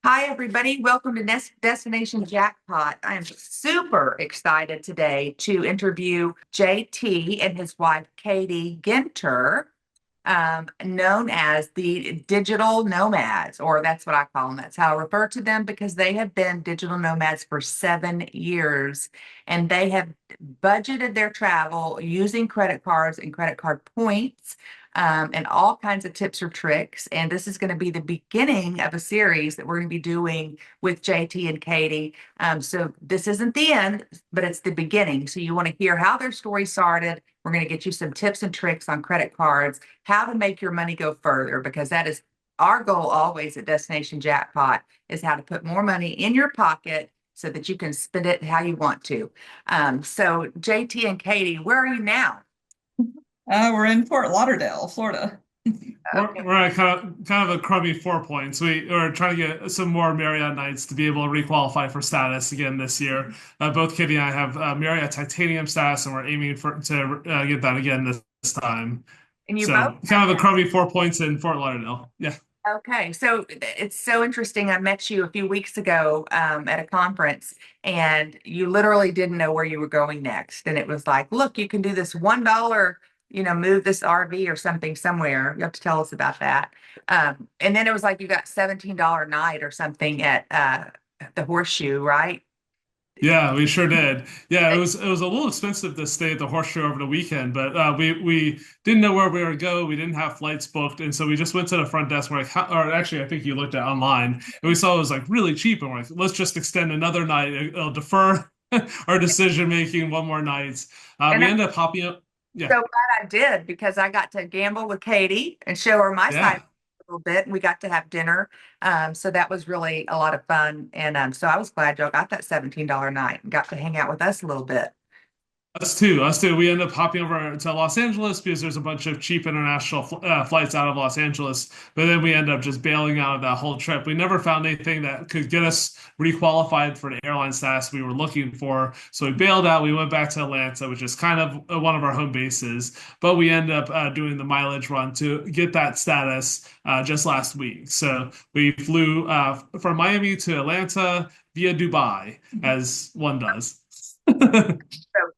Hi, everybody. Welcome to Destination Jackpot. I am super excited today to interview JT and his wife, Katie Ginter, known as the digital nomads, or that's what I call them. That's how I refer to them because they have been digital nomads for 7 years and they have budgeted their travel using credit cards and credit card points. And all kinds of tips or tricks. And this is going to be the beginning of a series that we're going to be doing with JT and Katie. So this isn't the end, but it's the beginning. So you want to hear how their story started. We're going to get you some tips and tricks on credit cards, how to make your money go further, because that is our goal always at Destination Jackpot is how to put more money in your pocket so that you can spend it how you want to. So JT and Katie, where are you now? We're in Fort Lauderdale, Florida. Okay. We're at kind of a crummy 4 points. We are trying to get some more Marriott nights to be able to requalify for status again this year. Both Kitty and I have Marriott Titanium status, and we're aiming for to get that again this time. And you both So have kind of a that. crummy 4 points in Fort Lauderdale. Yeah. Okay, so it's so interesting. I met you a few weeks ago at a conference, and you literally didn't know where you were going next. And it was like, look, you can do this $1, move this RV or something somewhere. You have to tell us about that. And then it was like you got $17 night or something at the Horseshoe, right? Yeah, we sure did. Yeah, it was a little expensive to stay at the Horseshoe over the weekend, but we didn't know where we were to go. We didn't have flights booked, and so we just went to the front desk. We're like, or actually, I think you looked at online, and we saw it was like really cheap, and we're like, let's just extend another night. It'll defer our decision making one more night. And We I'm ended up hopping up. Yeah, so glad I did because I got to gamble with Katie and show her my side yeah. a little bit, and we got to have dinner. So that was really a lot of fun. And so I was glad y'all got that $17 night and got to hang out with us a little bit. Us too. Us too. We end up hopping over to Los Angeles because there's a bunch of cheap international flights out of Los Angeles. But then we end up just bailing out of that whole trip. We never found anything that could get us requalified for the airline status we were looking for. So we bailed out. We went back to Atlanta, which is kind of one of our home bases. But we end up doing the mileage run to get that status just last week. So we flew from Miami to Atlanta via Dubai, as one does. So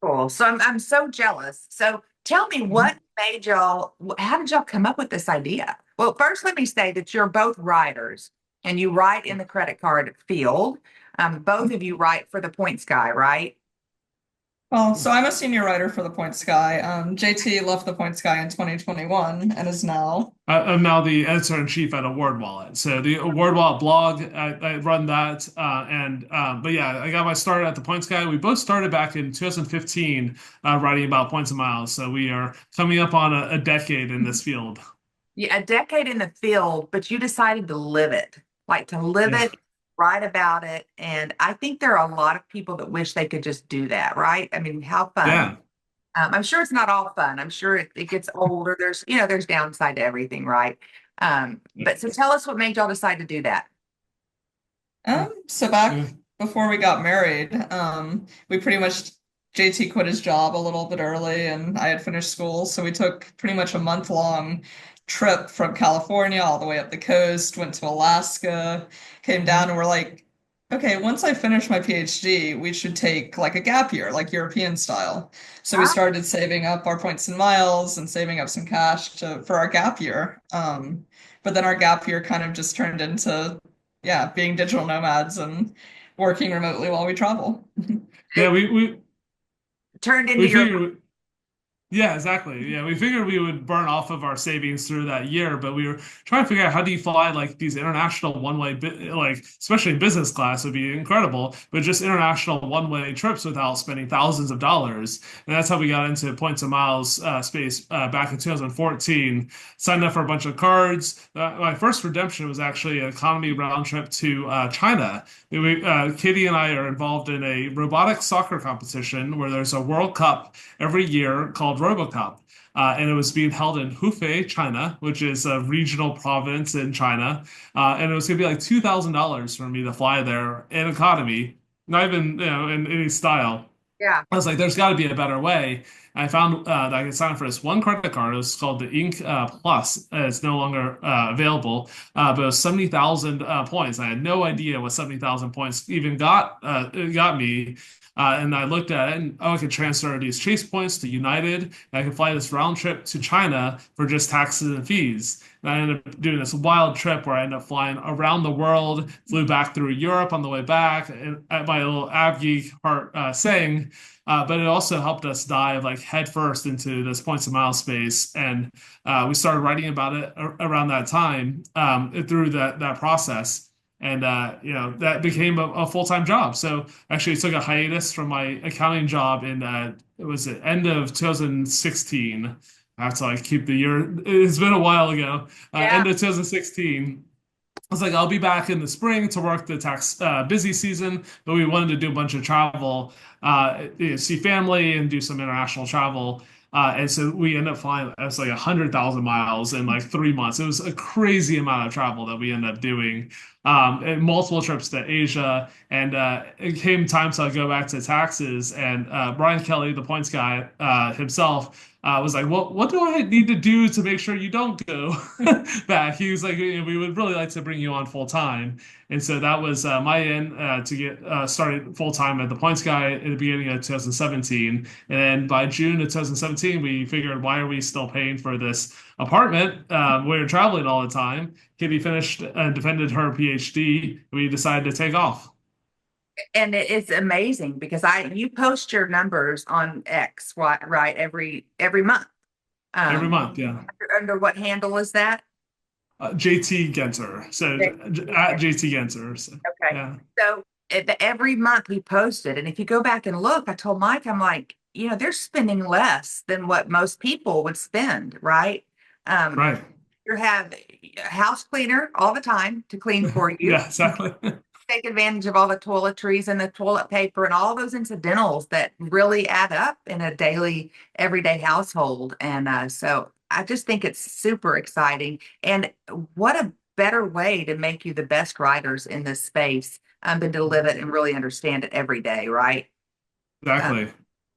cool. So I'm so jealous. So tell me what made y'all, how did y'all come up with this idea? Well, first, let me say that you're both writers and you write in the credit card field. Both of you write for the Points Guy, right? Well, so I'm a senior writer for the Points Guy. JT left the Points Guy in 2021 and is now. I'm now the editor-in-chief at Award Wallet. So the Award Wallet blog, I run that. But yeah, I got my start at the Points Guy. We both started back in 2015 writing about points and miles. So we are coming up on a decade in this field. Yeah, a decade in the field, but you decided to live it, like to live Yeah. it, write about it. And I think there are a lot of people that wish they could just do that, right? I mean, how fun. Yeah. I'm sure it's not all fun. I'm sure it gets older. There's downside to everything, right? But so tell us what made y'all decide to do that. So back Yeah. before we got married, we pretty much JT quit his job a little bit early, and I had finished school, so we took pretty much a month-long trip from California all the way up the coast, went to Alaska, came down, and we're like, okay, once I finish my PhD, we should take like a gap year, like European style. So we Ah, started saving up our points and miles and saving up some cash for our gap year. But then our gap year kind of just turned into, yeah, being digital nomads and working remotely while we travel. Yeah, turned into we your figured. Yeah, exactly. Yeah, we figured we would burn off of our savings through that year, but we were trying to figure out how do you fly like these international one-way, like especially in business class would be incredible, but just international one-way trips without spending thousands of dollars. And that's how we got into points and miles space back in 2014. Signed up for a bunch of cards. My first redemption was actually an economy round trip to China. Katie and I are involved in a robotic soccer competition where there's a World Cup every year called RoboCup. And it was being held in Hubei, China, which is a regional province in China. And it was going to be like $2,000 for me to fly there in economy, not even, in any style. Yeah. I was like, there's got to be a better way. I found that I could sign up for this one credit card. It was called the Ink Plus. It's no longer available, but it was 70,000 points. I had no idea what 70,000 points even it got me. And I looked at it, and oh, I could transfer these Chase points to United. And I could fly this round trip to China for just taxes and fees. And I ended up doing this wild trip where I ended up flying around the world, flew back through Europe on the way back, and at my little ab geek heart sang. But it also helped us dive like headfirst into this points and miles space, and we started writing about it around that time through that process, and that became a full-time job. So actually, I took a hiatus from my accounting job in it was the end of 2016. I have to like keep the year. It's been a while ago. Yeah. End of 2016. I was like, I'll be back in the spring to work the tax busy season, but we wanted to do a bunch of travel, see family and do some international travel. And so we ended up flying, it was like 100,000 miles in like 3 months. It was a crazy amount of travel that we ended up doing, and multiple trips to Asia. And it came time to go back to taxes. And Brian Kelly, the points guy himself, was like, "Well, what do I need to do to make sure you don't go back?" He was like, "We would really like to bring you on full time." And so that was my end to get started full time at the Points Guy at the beginning of 2017. And then by June of 2017, we figured, why are we still paying for this apartment? We were traveling all the time. Kitty finished and defended her PhD. We decided to take off And it's amazing because you post your numbers on X, right, every month. every Um, month. Yeah. under what handle is that? JT Genter. So at JT Genter. So, Okay. yeah. So every month he posted. And if you go back and look, I told Mike, I'm like, they're spending less than what most people would spend, right? Um, Right. you have a house cleaner all the time to clean for you. Yeah, exactly. Take advantage of all the toiletries and the toilet paper and all those incidentals that really add up in a daily, everyday household. And so I just think it's super exciting. And what a better way to make you the best writers in this space than to live it and really understand it every day, right? Uh, Exactly.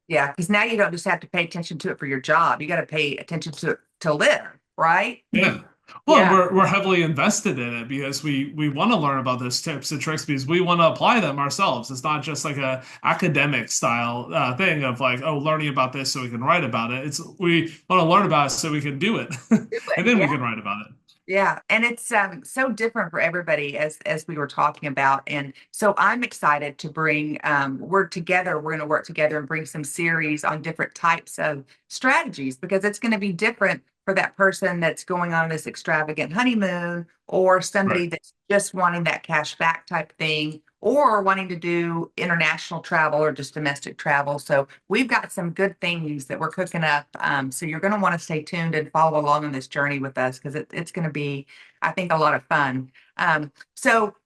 yeah, because now you don't just have to pay attention to it for your job. You got to pay attention to it to live, right? Yeah. Well, and Yeah. we're heavily invested in it because we want to learn about those tips and tricks because we want to apply them ourselves. It's not just like a academic style thing of like, oh, learning about this so we can write about it. It's we want to learn about it so we can do it, Do and it. then we Yeah. can write about it. Yeah, and it's so different for everybody as we were talking about. And so I'm excited to bring we're going to work together and bring some series on different types of strategies because it's going to be different for that person that's going on this extravagant honeymoon or Right. somebody that's just wanting that cash back type thing or wanting to do international travel or just domestic travel. So we've got some good things that we're cooking up. So you're going to want to stay tuned and follow along on this journey with us because it's going to be, I think, a lot of fun. So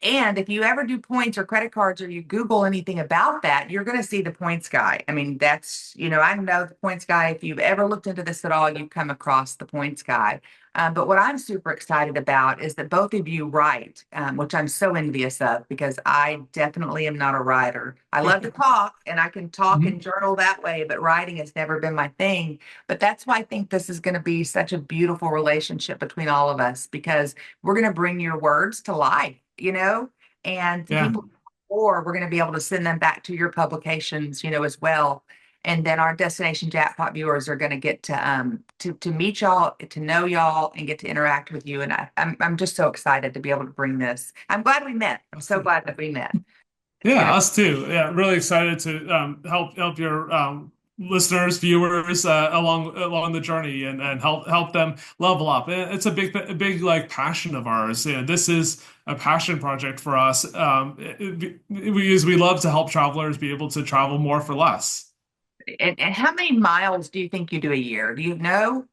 and if you ever do points or credit cards or you Google anything about that, you're going to see the points guy. I mean, I know the points guy. If you've ever looked into this at all, you've come across the points guy. But what I'm super excited about is that both of you write, which I'm so envious of because I definitely am not a writer. I love to talk and I can talk Mhm. and journal that way, but writing has never been my thing. But that's why I think this is going to be such a beautiful relationship between all of us because we're going to bring your words to life, and the Yeah. people, or we're going to be able to send them back to your publications, as well. And then our destination jackpot viewers are going to get to meet y'all, to know y'all, and get to interact with you. And I'm just so excited to be able to bring this. I'm glad we met. I'm so glad that we met. It's Yeah, gonna us too. Yeah, really excited to help your listeners, viewers along the journey and help them level up. It's a big like passion of ours. This is a passion project for us. We love to help travelers be able to travel more for less. and how many miles do you think you do a year? Do you know?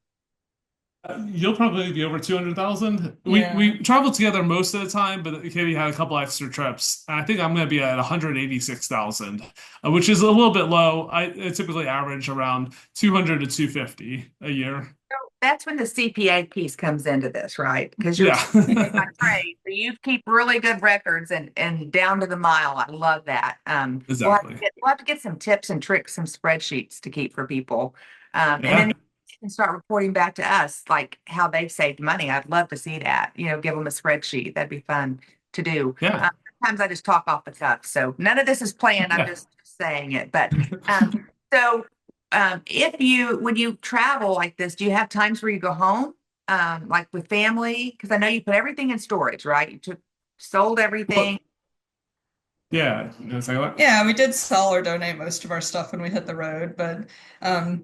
You'll probably be over 200,000. Yeah. We traveled together most of the time, but Katie had a couple extra trips. And I think I'm going to be at 186,000, which is a little bit low. I typically average around 200 to 250 a year. that's when the CPA piece comes into this, right? Because you're Yeah. by trade, so you keep really good records and down to the mile. I love that. Exactly. We'll have to get some tips and tricks, some spreadsheets to keep for people. And then Yeah. you can start reporting back to us like how they've saved money. I'd love to see that. Give them a spreadsheet. That'd be fun to do. Yeah. Sometimes I just talk off the cuff, so none of this is planned. I'm Yeah. just saying it. But so when you travel like this, do you have times where you go home, like with family? Because I know you put everything in storage, right? Sold Well, everything. yeah. It's like what? Yeah, we did sell or donate most of our stuff when we hit the road, but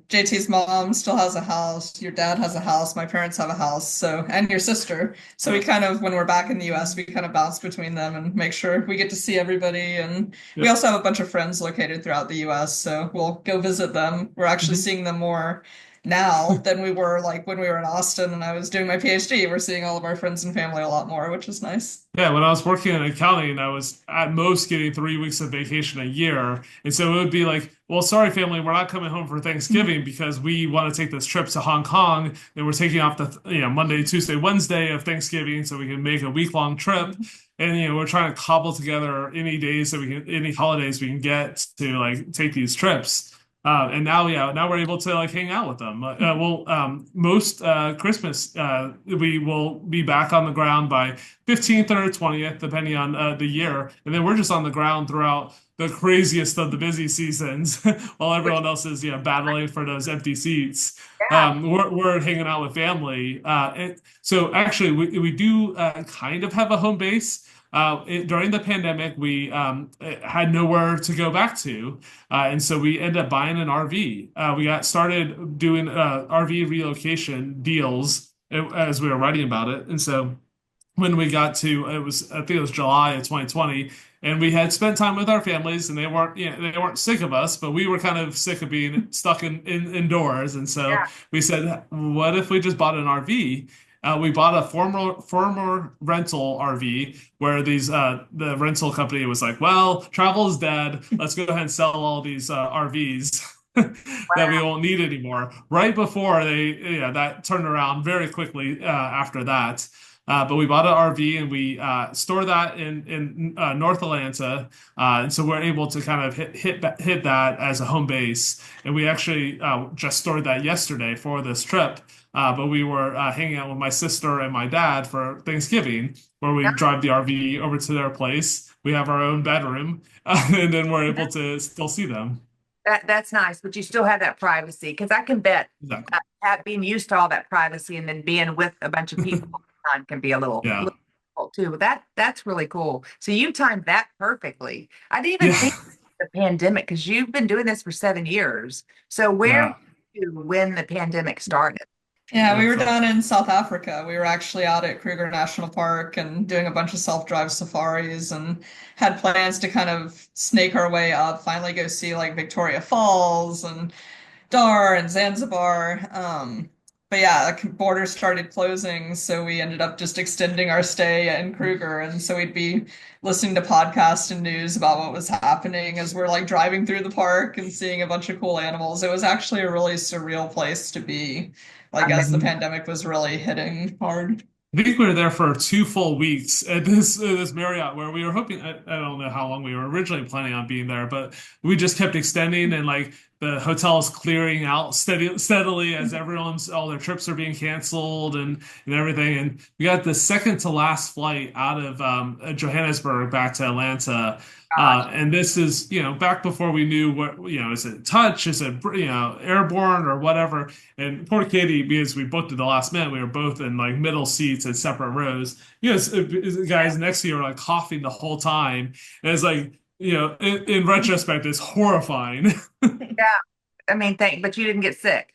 JT's mom still has a house. Your dad has a house. My parents have a house. So, and your sister. So we kind of, when we're back in the US, we kind of bounce between them and make sure we get to see everybody. And we Yep. also have a bunch of friends located throughout the US, so we'll go visit them. We're actually Mhm. seeing them more now than we were like when we were in Austin and I was doing my PhD. We're seeing all of our friends and family a lot more, which is nice. Yeah, when I was working in accounting, I was at most getting 3 weeks of vacation a year. And so it would be like, well, sorry, family, we're not coming home for Thanksgiving because we want to take this trip to Hong Kong and we're taking off Monday, Tuesday, Wednesday of Thanksgiving so we can make a week-long trip. And we're trying to cobble together any holidays we can get to like take these trips. And now, yeah, now we're able to like hang out with them. Most Christmas, we will be back on the ground by 15th or 20th, depending on the year. And then we're just on the ground throughout the craziest of the busy seasons while Which, everyone else is battling for those empty seats. yeah, We're hanging out with family. So actually, we do kind of have a home base. During the pandemic, we had nowhere to go back to. And so we ended up buying an RV. We got started doing RV relocation deals as we were writing about it. And so when we got to I think it was July of 2020, and we had spent time with our families, and they weren't sick of us, but we were kind of sick of being stuck indoors. And so yeah. we said, what if we just bought an RV? We bought a former rental RV where the rental company was like, well, travel is dead. Let's go ahead and sell all these RVs that we Wow. won't need anymore. Right before that turned around very quickly after that. But we bought an RV and we store that in North Atlanta, and so we're able to kind of hit that as a home base. And we actually just stored that yesterday for this trip. But we were hanging out with my sister and my dad for Thanksgiving, where we drive the RV over to their place. We have our own bedroom, and then we're able to still see them. That's nice, but you still have that privacy because I can bet Exactly. being used to all that privacy and then being with a bunch of people all the time can be a Yeah. little difficult too. But that's really cool. So you timed that perfectly. I didn't even think Yeah. of the pandemic because you've been doing this for 7 years. So where were Yeah. you when the pandemic started? Yeah, we Yeah. were So down in South Africa. We were actually out at Kruger National Park and doing a bunch of self-drive safaris and had plans to kind of snake our way up, finally go see like Victoria Falls and Dar and Zanzibar. But yeah, the borders started closing, so we ended up just extending our stay in Kruger. And so we'd be listening to podcasts and news about what was happening as we're like driving through the park and seeing a bunch of cool animals. It was actually a really surreal place to be, I like bet. as the pandemic was really hitting hard. I think we were there for 2 full weeks at this Marriott where we were hoping. I don't know how long we were originally planning on being there, but we just kept extending and like the hotel is clearing out steadily as all their trips are being canceled and everything. And we got the second to last flight out of Johannesburg back to Atlanta. Gosh, And this is, back before we knew is it touch, is it, airborne or whatever. And poor Katie, because we booked at the last minute, we were both in like middle seats at separate rows. The yeah, guys next to you are like coughing the whole time. And it's like, in retrospect, it's horrifying. yeah. I mean, but you didn't get sick.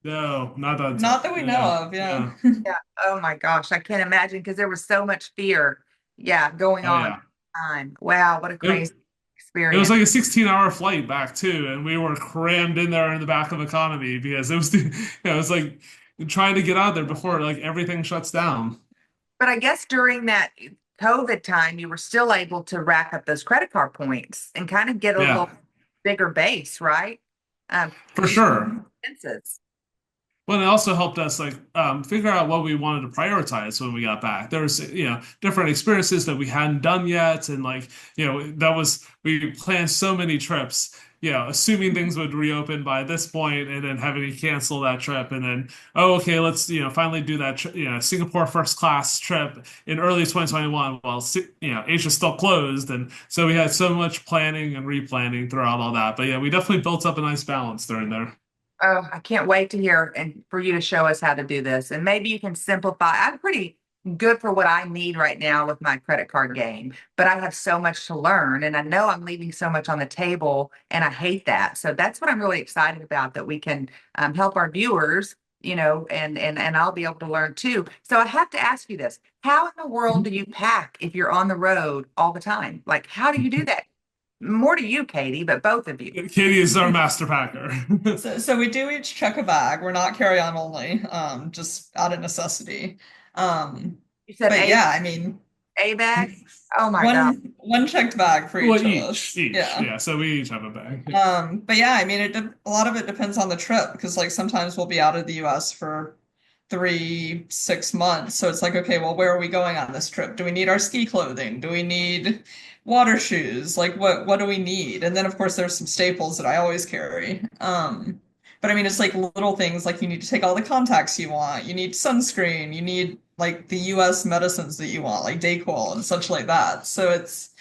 No, not that Not time. that we know Yeah, of, yeah. yeah. Yeah. Oh my gosh, I can't imagine because there was so much fear, yeah, going Oh, on at yeah. the time. Wow, what a It, crazy it was experience. like a 16-hour flight back too, and we were crammed in there in the back of economy because it was like trying to get out there before like everything shuts down. But I guess during that COVID time, you were still able to rack up those credit card points and kind of get a Yeah, little bigger base, right? for You sure. expenses. Well, it also helped us like figure out what we wanted to prioritize when we got back. There was, different experiences that we hadn't done yet, and like, that was we planned so many trips, assuming things would reopen by this point, and then having to cancel that trip, and then oh, okay, let's finally do that, Singapore first class trip in early 2021 while Asia's still closed, and so we had so much planning and replanning throughout all that. But yeah, we definitely built up a nice balance during there. Oh, I can't wait to hear and for you to show us how to do this. And maybe you can simplify. I'm pretty good for what I need right now with my credit card game, but I have so much to learn and I know I'm leaving so much on the table and I hate that. So that's what I'm really excited about, that we can help our viewers, and I'll be able to learn too. So I have to ask you this. How in the world do you pack if you're on the road all the time? Like, how do you do that? More to you, Katie, but both of you. Katie is our master packer. So we do each check a bag. We're not carry-on only, just out of necessity. You said But yeah, I mean, A bag? Oh my God. one checked bag for Well, each of us. each, Yeah. yeah. So we each have a bag. But yeah, I mean, a lot of it depends on the trip because like sometimes we'll be out of the US for 6 months. So it's like, okay, well, where are we going on this trip? Do we need our ski clothing? Do we need water shoes? Like what do we need? And then of course there's some staples that I always carry. But I mean it's like little things like you need to take all the contacts you want, you need sunscreen, you need like the US medicines that you want, like Dayquil and such like that. So it's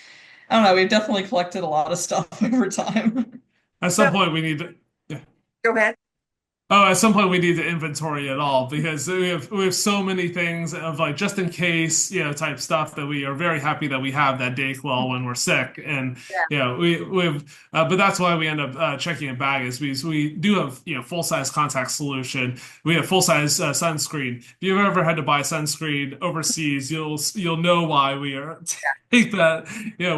I don't know, we've definitely collected a lot of stuff over time. At So some point, we need to. Yeah. go ahead. Oh, at some point we need to inventory it all because we have so many things of like just in case, type stuff that we are very happy that we have that Dayquil when we're sick, and Yeah. but that's why we end up checking a bag is because we do have full size contact solution. We have full size sunscreen. If you've ever had to buy sunscreen overseas, you'll know why we are take that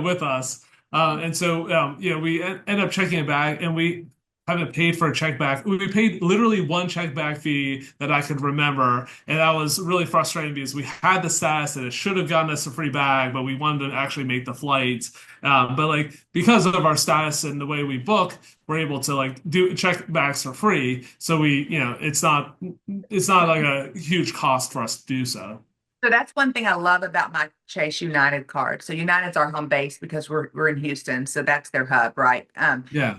with us. And so we end up checking a bag, and we haven't paid for a check back. We paid literally one check back fee that I could remember, and that was really frustrating because we had the status that it should have gotten us a free bag, but we wanted to actually make the flight. But like because of our status and the way we book, we're able to like do check backs for free. So it's not like a huge cost for us to do so. So that's one thing I love about my Chase United card. So United's our home base because we're in Houston, so that's their hub, right? Yeah.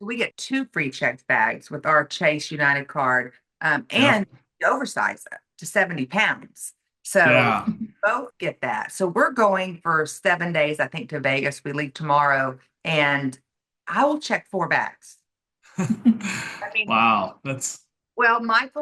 We get two free checked bags with our Chase United card, Yep. and oversize it to 70 pounds. So Yeah. both get that. So we're going for 7 days, I think, to Vegas. We leave tomorrow, and I will check 4 bags. I mean, Wow. That's well, Mike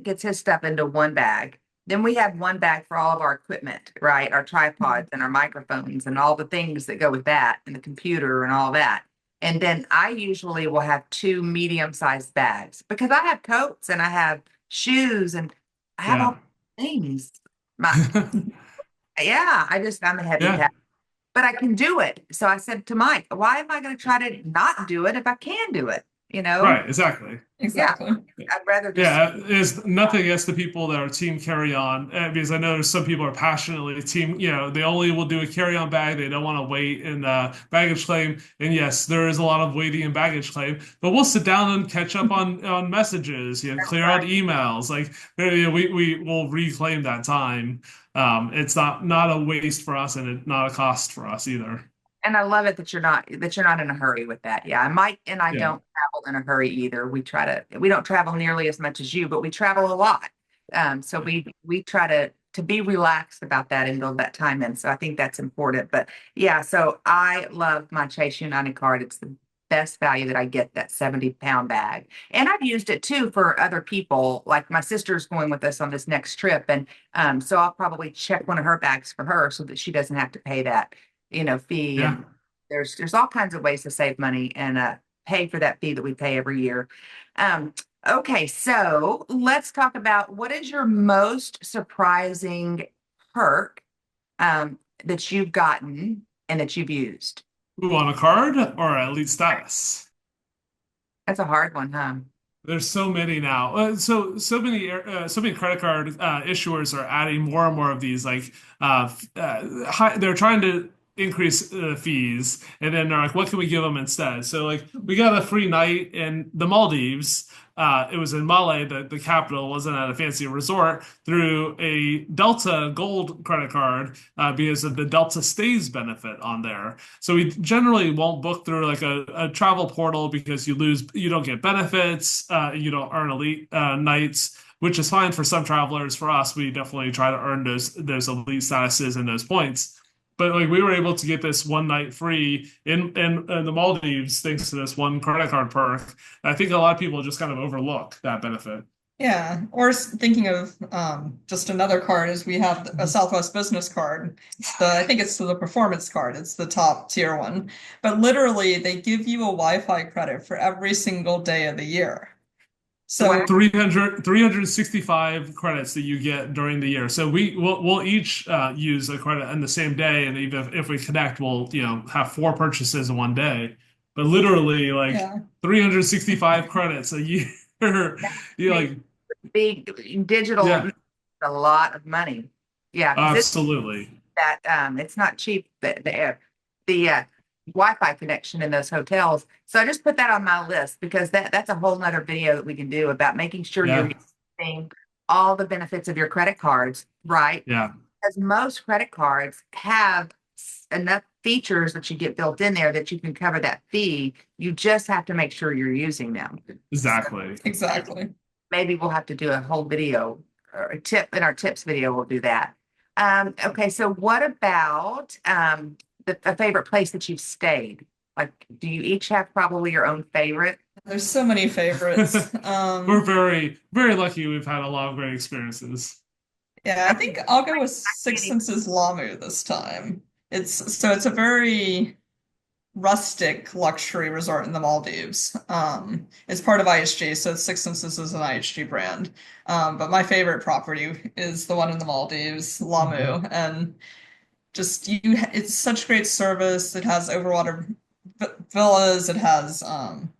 gets his stuff into one bag. Then we have one bag for all of our equipment, right? Our tripods and our microphones and all the things that go with that, and the computer and all that. And then I usually will have two medium-sized bags because I have coats and I have shoes and I have yeah. all things. My, yeah, I'm a heavy Yeah. pack, but I can do it. So I said to Mike, why am I going to try to not do it if I can do it? Right. Exactly. Exactly. I'd rather just, Yeah, there's nothing against the people that are team carry on because I know some people are passionately team, they only will do a carry on bag. They don't want to wait in baggage claim. And yes, there is a lot of waiting in baggage claim, but we'll sit down and catch up on messages, clear out right. emails. Like we will reclaim that time. It's not a waste for us and it's not a cost for us either. And I love it that you're not in a hurry with that. Yeah, Mike and I Yeah. don't travel in a hurry either. We don't travel nearly as much as you, but we travel a lot. So we try to be relaxed about that and build that time in. So I think that's important. But yeah, so I love my Chase United card. It's the best value that I get, that 70-pound bag. And I've used it too for other people. Like my sister's going with us on this next trip. And so I'll probably check one of her bags for her so that she doesn't have to pay that fee. Yeah. And there's all kinds of ways to save money and pay for that fee that we pay every year. Okay, so let's talk about what is your most surprising perk that you've gotten and that you've used. Ooh, on a card or elite status? That's a hard one, huh? There's so many now. So many credit card issuers are adding more and more of these. Like, they're trying to increase fees, and then they're like, "What can we give them instead?" So, like, we got a free night in the Maldives it was in Male, the capital, wasn't at a fancy resort, through a Delta Gold credit card because of the Delta Stays benefit on there. So we generally won't book through like a travel portal because you don't get benefits, you don't earn elite nights, which is fine for some travelers. For us, we definitely try to earn those elite statuses and those points. But like we were able to get this one night free in the Maldives thanks to this one credit card perk. I think a lot of people just kind of overlook that benefit. Yeah, or thinking of just another card is we have a Southwest Business card. I think it's the performance card. It's the top tier one. But literally, they give you a Wi-Fi credit for every single day of the year. So Wow. 365 credits that you get during the year. So we'll each use a credit in the same day, and even if we connect, we'll have 4 purchases in one day. But literally, like yeah, 365 credits a year. You like Big digital, yeah, a lot of money. Yeah, because it's absolutely. that it's not cheap. The Wi-Fi connection in those hotels. So I just put that on my list because that's a whole nother video that we can do about making sure you're Yeah, using all the benefits of your credit cards, right? yeah, Because most credit cards have enough features that you get built in there that you can cover that fee. You just have to make sure you're using them. exactly. exactly. Maybe we'll have to do a whole video or a tip in our tips video. We'll do that. Okay, so what about a favorite place that you've stayed? Like, do you each have probably your own favorite? There's so many favorites. We're very, very lucky we've had a lot of great experiences. Yeah, I think I'll go with Six Senses Lamu this time. It's a very rustic luxury resort in the Maldives. It's part of IHG, so Six Senses is an IHG brand. But my favorite property is the one in the Maldives, Lamu, and it's such great service. It has overwater villas, it has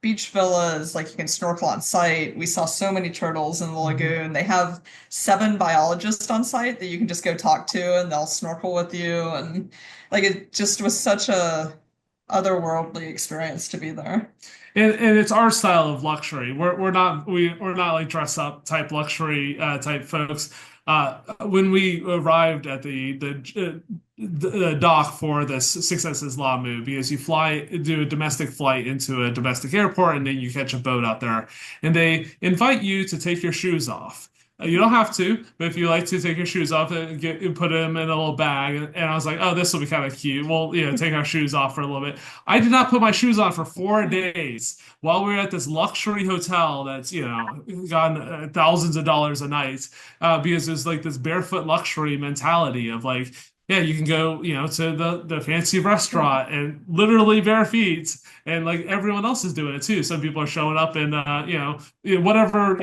beach villas, like you can snorkel on site. We saw so many turtles in the lagoon. They have 7 biologists on site that you can just go talk to and they'll snorkel with you, and like it just was such a otherworldly experience to be there. And it's our style of luxury. We're not like dress up type luxury type folks. When we arrived at the dock for this Six Senses Lamu, because you do a domestic flight into a domestic airport, and then you catch a boat out there, and they invite you to take your shoes off. You don't have to, but if you like to take your shoes off and put them in a little bag, and I was like, oh, this will be kind of cute. We'll, take our shoes off for a little bit. I did not put my shoes on for 4 days while we were at this luxury hotel that's, gotten thousands of dollars a night, because there's like this barefoot luxury mentality of like, yeah, you can go, to the fancy restaurant and literally bare feet, and like everyone else is doing it too. Some people are showing up in, whatever,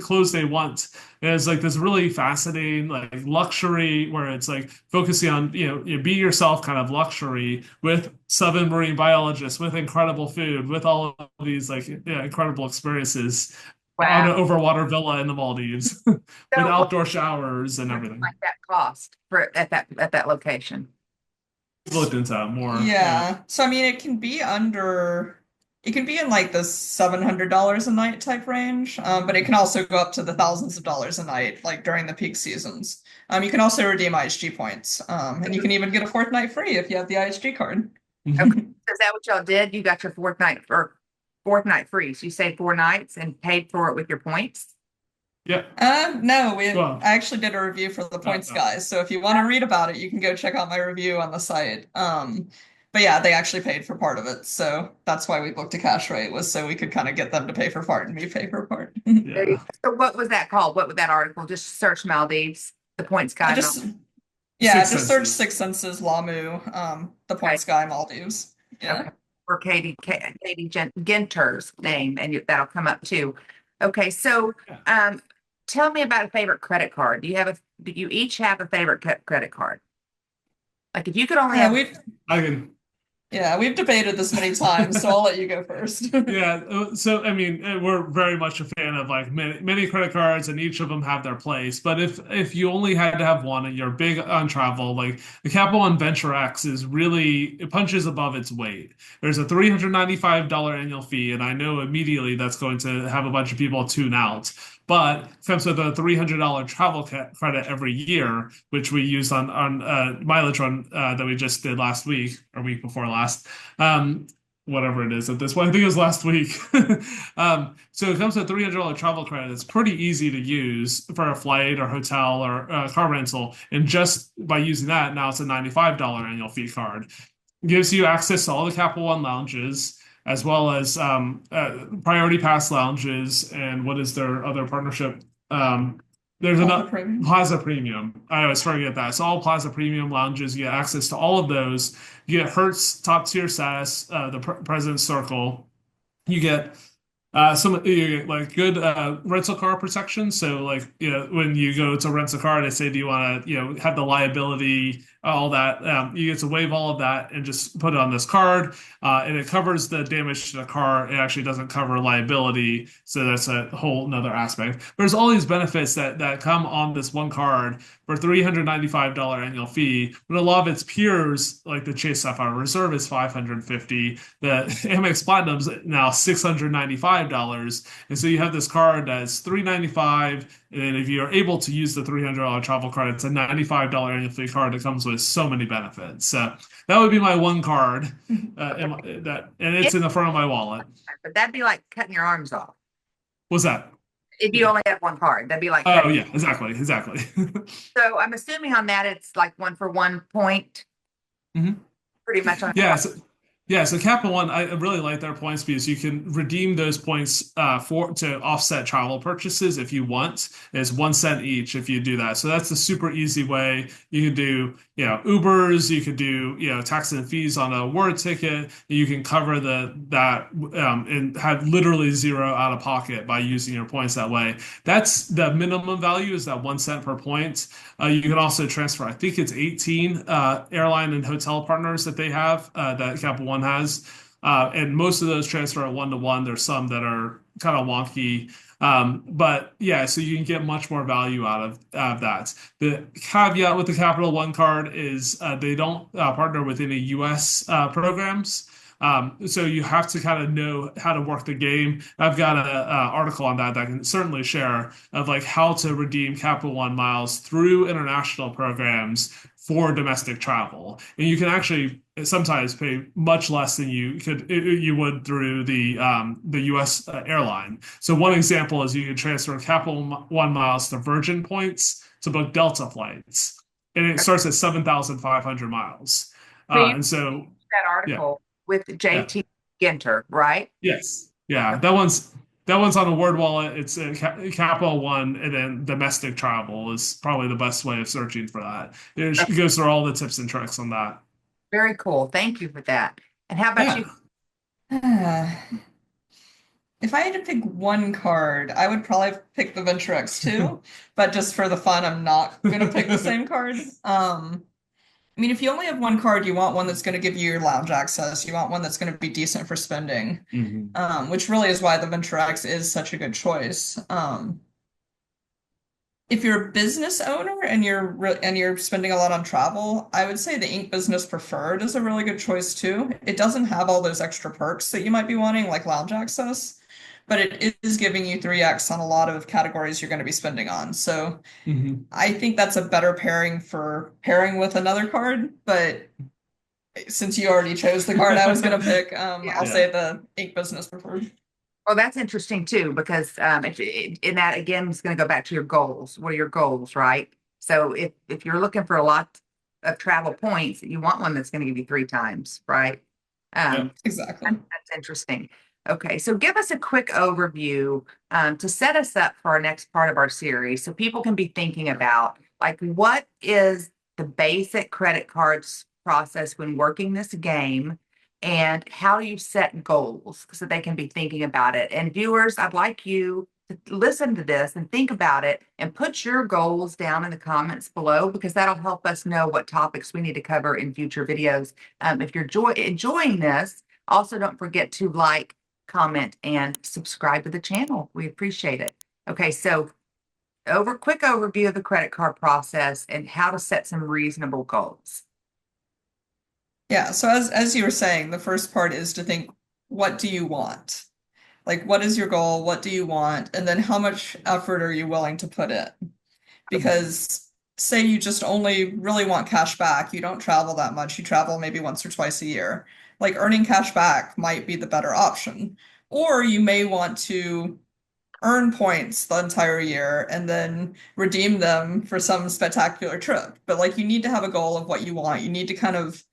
clothes they want. And it's like this really fascinating, like luxury where it's like focusing on, be yourself kind of luxury with 7 marine biologists, with incredible food, with all of these like incredible experiences on Wow. an overwater villa in the Maldives with So what outdoor showers and everything. might that cost for at that location? Looked into that more. Yeah. So I mean it can be in like the $700 a night type range, but it can also go up to the thousands of dollars a night, like during the peak seasons. You can also redeem IHG points, and you can even get a 4th night free if you have the IHG card. Yeah. Okay. Is that what y'all did? You got your fourth night free. So you stayed 4 nights and paid for it with your points? Yeah. No, Well, I actually did a review for the points guys. So if you want to read about it, you can go check out my review on the site. But yeah, they actually paid for part of it. So that's why we booked a cash rate, was so we could kind of get them to pay for part and me pay for part. yeah. So what was that called? What was that article? Just search Maldives, the points guy. Just search Six Senses Lamu, the points guy Maldives. Yeah. Okay. Or Katie Ginter's name, and that'll come up too. Okay, so tell me about a favorite credit card. Do you each have a favorite credit card? Like if you could only Yeah, have we I can. Yeah, we've debated this many times, so I'll let you go first. Yeah, so I mean, we're very much a fan of like many credit cards, and each of them have their place. But if you only had to have one, and you're big on travel, like the Capital One Venture X is really it punches above its weight. There's a $395 annual fee, and I know immediately that's going to have a bunch of people tune out. But it comes with a $300 travel credit every year, which we used on mileage run that we just did last week or week before last. Whatever it is at this point. I think it was last week. So it comes with $300 travel credit. It's pretty easy to use for a flight or hotel or car rental. And just by using that, now it's a $95 annual fee card. It gives you access to all the Capital One lounges, as well as Priority Pass lounges. And what is their other partnership? There's another Plaza Premium. I always forget that. So all Plaza Premium lounges, you get access to all of those. You get Hertz top tier status, the President's Circle. You get you get like good rental car protection. So like when you go to rent a car, they say, do you want to have the liability, all that. You get to waive all of that and just put it on this card, and it covers the damage to the car. It actually doesn't cover liability, so that's a whole nother aspect. There's all these benefits that come on this one card for $395 annual fee. But a lot of its peers, like the Chase Sapphire Reserve, is $550. The Amex Platinum's now $695, and so you have this card that's $395. And if you're able to use the $300 travel card, it's a $95 annual fee card that comes with so many benefits. So that would be my one card, and it's in the front of my wallet. But that'd be like cutting your arms off. What's that? If you only have one card, that'd be like. Oh yeah, exactly. So I'm assuming on that it's like 1 for 1 point. Mm-hmm. Pretty much on. So Capital One, I really like their points because you can redeem those points to offset travel purchases if you want. It's 1 cent each if you do that. So that's a super easy way. You can do Ubers, you could do tax and fees on a word ticket. You can cover that and have literally zero out of pocket by using your points that way. That's the minimum value is that 1 cent per point. You can also transfer, I think it's 18 airline and hotel partners that they have that Capital One has. And most of those transfer at 1-to-1. There's some that are kind of wonky. But yeah, so you can get much more value out of that. The caveat with the Capital One card is they don't partner with any US programs. So you have to kind of know how to work the game. I've got an article on that I can certainly share of like how to redeem Capital One miles through international programs for domestic travel. And you can actually sometimes pay much less than you would through the US airline. So one example is you can transfer Capital One miles to Virgin points to book Delta flights. And it starts at 7,500 miles. And so that article with JT Ginter, right? Yes. Yeah. That one's on a word wallet. It's a Capital One, and then domestic travel is probably the best way of searching for that. It goes through all the tips and tricks on that. Very cool. Thank you for that. And how about you? If I had to pick one card, I would probably pick the Venture X too. But just for the fun, I'm not going to pick the same card. I mean, if you only have one card, you want one that's going to give you your lounge access. You want one that's going to be decent for spending, which really is why the Venture X is such a good choice. If you're a business owner and you're spending a lot on travel, I would say the Ink Business Preferred is a really good choice too. It doesn't have all those extra perks that you might be wanting, like lounge access, but it is giving you 3x on a lot of categories you're going to be spending on. So I think that's a better pairing with another card. But since you already chose the card I was going to pick, I'll say the Ink Business Preferred. Well, that's interesting too, because in that again, it's going to go back to your goals. What are your goals, right? So if you're looking for a lot of travel points, you want one that's going to give you 3 times, right? Exactly. That's interesting. Okay, so give us a quick overview to set us up for our next part of our series, so people can be thinking about like what is the basic credit cards process when working this game. And how do you set goals so they can be thinking about it? And viewers, I'd like you to listen to this and think about it and put your goals down in the comments below, because that'll help us know what topics we need to cover in future videos. If you're enjoying this, also don't forget to like, comment, and subscribe to the channel. We appreciate it. Okay, so quick overview of the credit card process and how to set some reasonable goals. Yeah, so as you were saying, the first part is to think, what do you want? Like, what is your goal? What do you want? And then how much effort are you willing to put in? Because say you just only really want cash back, you don't travel that much, you travel maybe once or twice a year. Like earning cash back might be the better option. Or you may want to earn points the entire year and then redeem them for some spectacular trip. But like you need to have a goal of what you want. You need to kind of,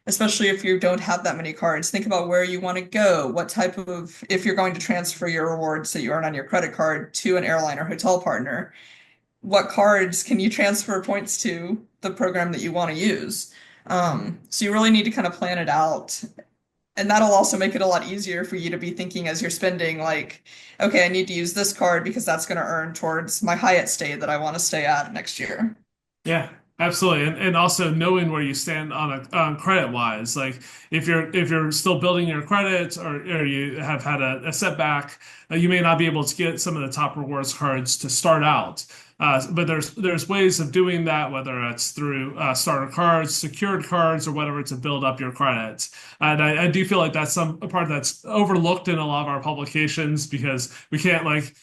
especially if you don't have that many cards, think about where you want to go, what type of, if you're going to transfer your rewards that you earn on your credit card to an airline or hotel partner, what cards can you transfer points to the program that you want to use? So you really need to kind of plan it out. And that'll also make it a lot easier for you to be thinking as you're spending, like, okay, I need to use this card because that's going to earn towards my Hyatt stay that I want to stay at next year. Yeah, absolutely. And also knowing where you stand on credit wise, like if you're still building your credit or you have had a setback, you may not be able to get some of the top rewards cards to start out. But there's ways of doing that, whether it's through starter cards, secured cards, or whatever, to build up your credit. And I do feel like that's a part that's overlooked in a lot of our publications, because we can't, like,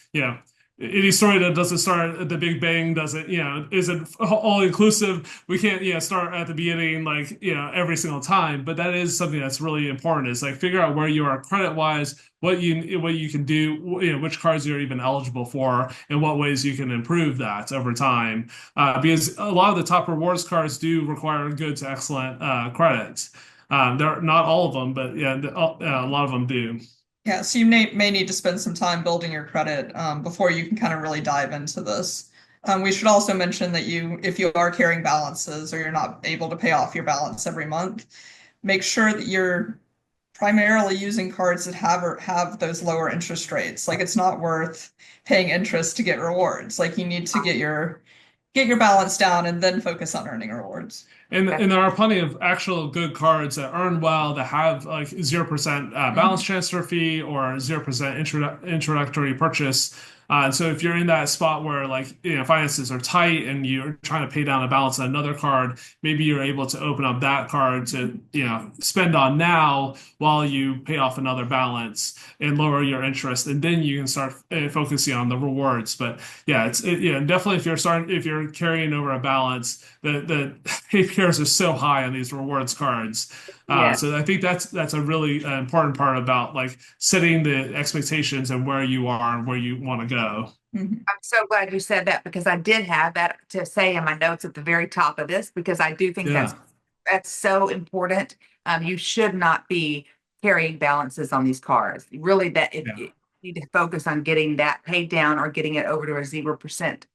any story that doesn't start at the Big Bang doesn't, isn't all inclusive. We can't, start at the beginning, like, every single time. But that is something that's really important, is like figure out where you are credit wise, what you can do, which cards you're even eligible for, and what ways you can improve that over time. Because a lot of the top rewards cards do require good to excellent credits. They're not all of them, but yeah, a lot of them do. Yeah, so you may need to spend some time building your credit before you can kind of really dive into this. We should also mention that if you are carrying balances or you're not able to pay off your balance every month, make sure that you're primarily using cards that have those lower interest rates. Like it's not worth paying interest to get rewards. Like you need to get your balance down and then focus on earning rewards. And there are plenty of actual good cards that earn well, that have like 0% balance transfer fee or 0% introductory purchase. And so if you're in that spot where, like, finances are tight and you're trying to pay down a balance on another card, maybe you're able to open up that card to, spend on now while you pay off another balance and lower your interest. And then you can start focusing on the rewards. But yeah, definitely if you're carrying over a balance, the APRs are so high on these rewards cards. Yeah. So I think that's a really important part about, like, setting the expectations and where you are and where you want to go. Mm-hmm. I'm so glad you said that, because I did have that to say in my notes at the very top of this, because I do think Yeah. that's so important. You should not be carrying balances on these cards. Really, you need to focus on getting that paid down or getting it over to a 0%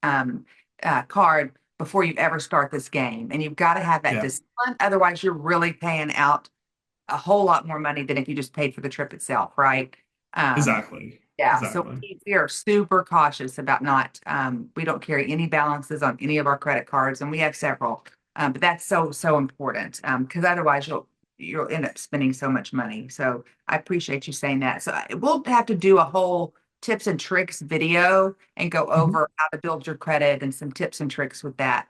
card before you ever start this game. And you've got to have that Yeah. discipline. Otherwise, you're really paying out a whole lot more money than if you just paid for the trip itself, right? Exactly. Yeah, Exactly. so we are super cautious about not, we don't carry any balances on any of our credit cards, and we have several. But that's so important, because otherwise you'll end up spending so much money. So I appreciate you saying that. So we'll have to do a whole tips and tricks video and go over how to build your credit and some tips and tricks with that.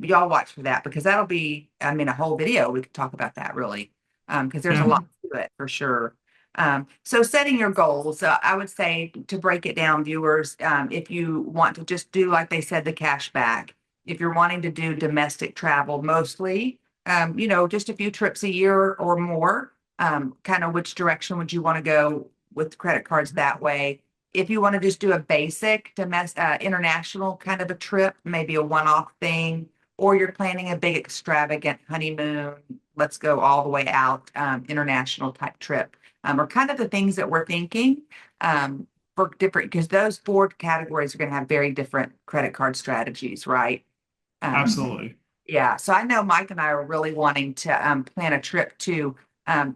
Y'all watch for that, because that'll be, a whole video. We could talk about that, really, because there's a lot to it for sure. So setting your goals, I would say, to break it down, viewers, if you want to just do, like they said, the cash back, if you're wanting to do domestic travel mostly, just a few trips a year or more, kind of which direction would you want to go with credit cards that way? If you want to just do a basic international kind of a trip, maybe a one-off thing, or you're planning a big extravagant honeymoon, let's go all the way out, international type trip. Are kind of the things that we're thinking for different, because those four categories are going to have very different credit card strategies, right? Absolutely. Yeah. So I know Mike and I are really wanting to plan a trip to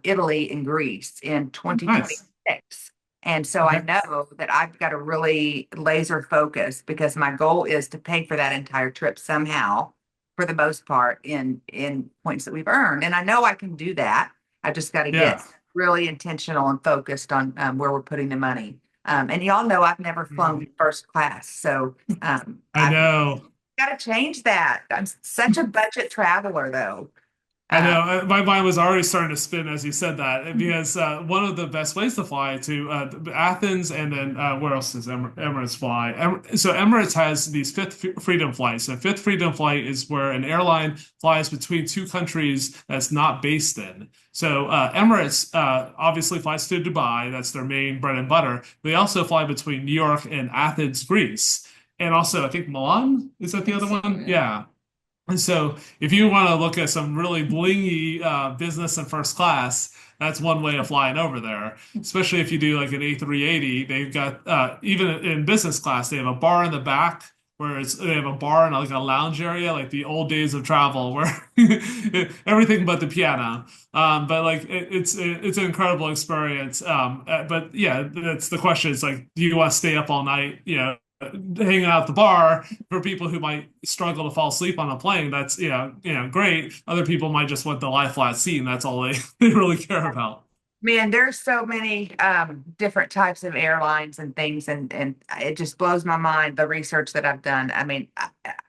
Italy and Greece in 2026. Nice. And so I know that I've got to really laser focus because my goal is to pay for that entire trip somehow, for the most part, in points that we've earned. And I know I can do that. I just got to get Yeah. really intentional and focused on where we're putting the money. And y'all know I've never flown first class, so I I've know. got to change that. I'm such a budget traveler, though. I Uh, know. My mind was already starting to spin as you said that, because one of the best ways to fly to Athens, and then where else does Emirates fly? So Emirates has these Fifth Freedom flights. So Fifth Freedom flight is where an airline flies between two countries that's not based in. So Emirates obviously flies to Dubai. That's their main bread and butter. They also fly between New York and Athens, Greece. And also, I think Milan, is that the other one? Yeah. And so, if you want to look at some really blingy business and first class, that's one way of flying over there. Especially if you do like an A380, they've got even in business class, they have a bar in the back where they have a bar and like a lounge area, like the old days of travel, where everything but the piano. But like it's an incredible experience. But yeah, that's the question. It's like, do you want to stay up all night? Hanging out at the bar. For people who might struggle to fall asleep on a plane, that's great. Other people might just want the lie flat seat, and that's all they really care about. Man, there's so many different types of airlines and things, and it just blows my mind the research that I've done. I mean,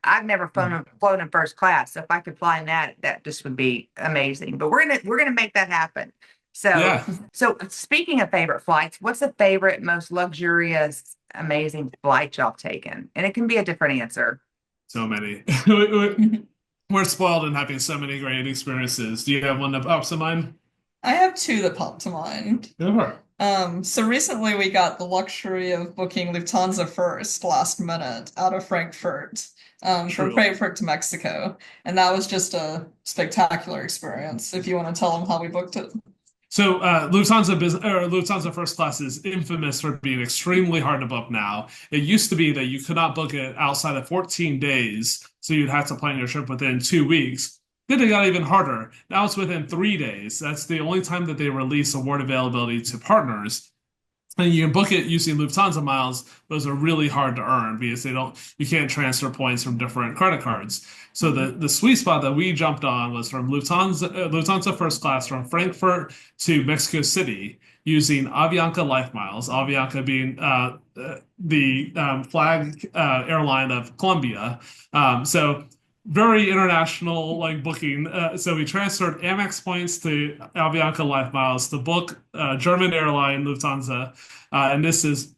I've never flown in first class, so if I could fly in that, that just would be amazing. But we're gonna make that happen. So Yeah, so speaking of favorite flights, what's the favorite, most luxurious, amazing flight y'all taken? And it can be a different answer. so many. We're spoiled in having so many great experiences. Do you have one that pops in mind? I have two that pop to mind. Sure. So recently we got the luxury of booking Lufthansa first last minute out of Frankfurt, from True. Frankfurt to Mexico. And that was just a spectacular experience, if you want to tell them how we booked it. So Lufthansa first class is infamous for being extremely hard to book now. It used to be that you could not book it outside of 14 days, so you'd have to plan your trip within 2 weeks. Then it got even harder. Now it's within 3 days. That's the only time that they release award availability to partners. And you can book it using Lufthansa miles. Those are really hard to earn because you can't transfer points from different credit cards. So the sweet spot that we jumped on was from Lufthansa first class from Frankfurt to Mexico City using Avianca Life Miles. Avianca being the flag airline of Colombia. So very international like booking. So we transferred Amex points to Avianca Life Miles to book German airline Lufthansa, and this is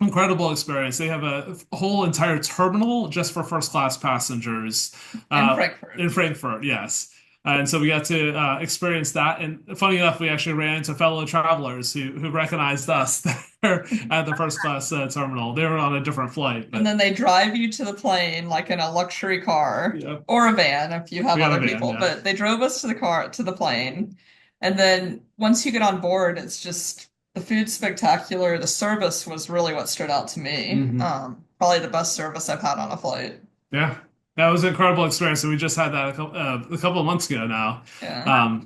incredible experience. They have a whole entire terminal just for first class passengers in Frankfurt. Yes. And so we got to experience that. And funny enough, we actually ran into fellow travelers who recognized us there at the first class terminal. They were on a different flight. And then they drive you to the plane like in a luxury car or a van if you have other people. Yeah. But they drove us to the plane. And then once you get on board, it's just the food's spectacular. The service was really what stood out to me. Probably the best service I've had on a flight. Yeah. That was an incredible experience, and we just had that a couple of months ago now. Yeah.